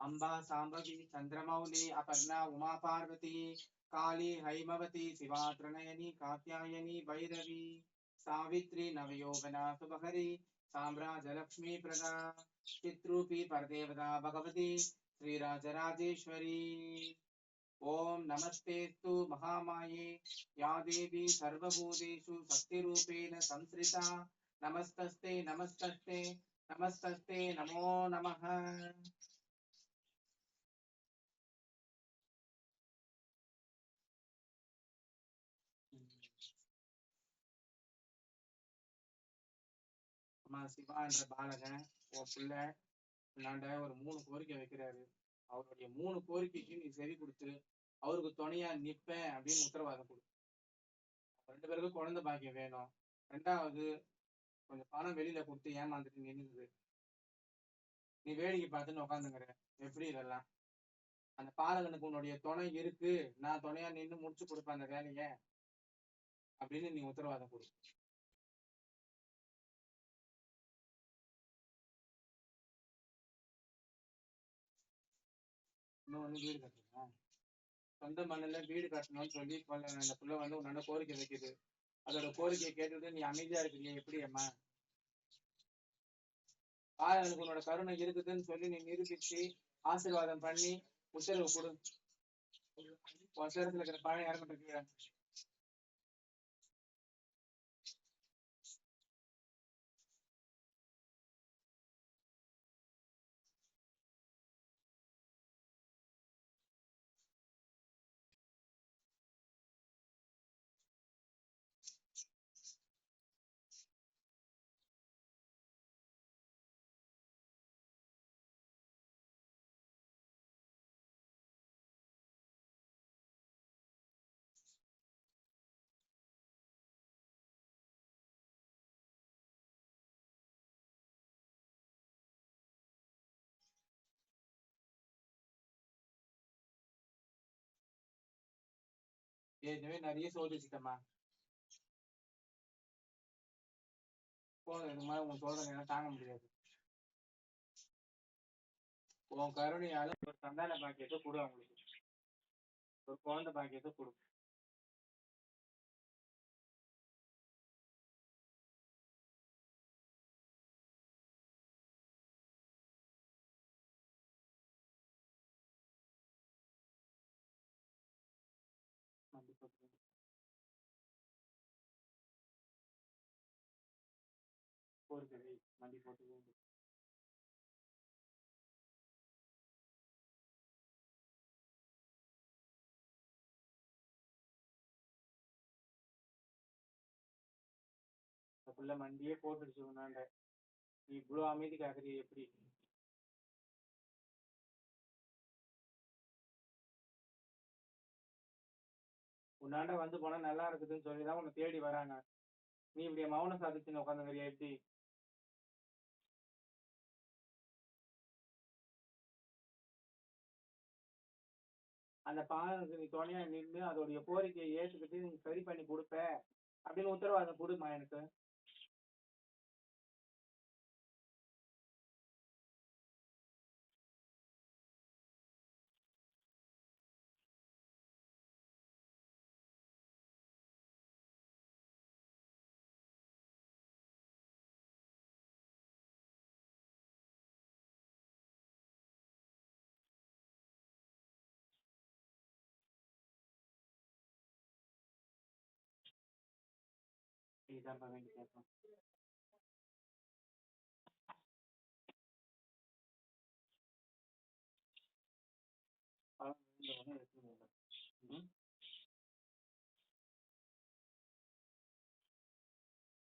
अंबा सांबवी चंद्रमौली अपर्णा उमा पार्वती काली हैमवती शिवा त्रिनयनी कात्यायनी भैरवी सावित्री नवयोगना शुभहरी साम्राज्यलक्ष्मी प्रदा चित्रूपी परदेवता भगवती श्रीराजराजेश्वरी। ओम नमस्तेस्तु महामाये या देवी सर्वभूतेषु शक्तिरूपेण संश्रिता नमस्तस्ते नमस्तस्ते नमस्तस्ते नमो नमः। அம்மா சிவா என்ற பாலகன் உன் பிள்ளை நாண்ட ஒரு 3 கோரிக்கை வைக்கிறாரு. அவருடைய 3 கோரிக்கைக்கு நீ சரி கொடுத்து அவருக்கு துணையா நிப்பேன் அப்படின்னு உத்தரவாதம் கொடு. 2 பேருக்கும் குழந்தை பாக்கியம் வேணும். 2வது கொஞ்சம் பணம் வெளியில கொடுத்து ஏமாந்துட்டு நின்னுது. நீ வேடிக்கை பார்த்துன்னு உட்காந்துங்கிற. எப்படி இதெல்லாம்? அந்த பாலகனுக்கு உன்னுடைய துணை இருக்கு, நான் துணையா நின்று முடிச்சு கொடுப்பேன் அந்த வேலைய அப்படின்னு நீ உத்தரவாதம் கொடு. இன்னும் ஒண்ணு வீடு கட்டுறா சொந்த மண்ணில வீடு கட்டணும்னு சொல்லி அந்த புள்ள வந்து உன்னோட கோரிக்கை வைக்குது. அதோட கோரிக்கையை கேட்டுட்டு நீ அமைதியா இருக்கிறீங்க எப்படி அம்மா? பாலகனுக்கு உன்னோட கருணை இருக்குதுன்னு சொல்லி நீ நிரூபிச்சு ஆசீர்வாதம் பண்ணி உத்தரவு கொடு. வருஷத்துல இருக்கிற பழம் இறங்கிட்டு ஏற்கனவே நிறைய சோதிச்சுட்டம்மா. போதும், இந்த மாதிரி உன் சோதனை தாங்க முடியாது. உன் கருணையால ஒரு சந்தான பாக்கியத்தை கொடு, அவங்களுக்கு ஒரு குழந்தை பாக்கியத்தை கொடு. கோரிக்கை மண்டி போட்டு புள்ள மண்டியே போட்டுடுச்சு உன்னாண்ட. நீ இவ்வளவு அமைதி காக்குறீ எப்படி? உன்னாண்ட வந்து போனா நல்லா இருக்குதுன்னு சொல்லிதான் உன்னை தேடி வராங்க. நீ இப்படி மௌனம் சாதிச்சுன்னு உட்காந்துங்கிறியா எப்படி? அந்த பாலனுக்கு நீ துணையா நின்று அதோடைய கோரிக்கையை ஏற்றுக்கிட்டு நீ சரி பண்ணி கொடுப்ப அப்படின்னு உத்தரவாதம் கொடுமா எனக்கு. இதுதான் வேண்டி கேட்போம்.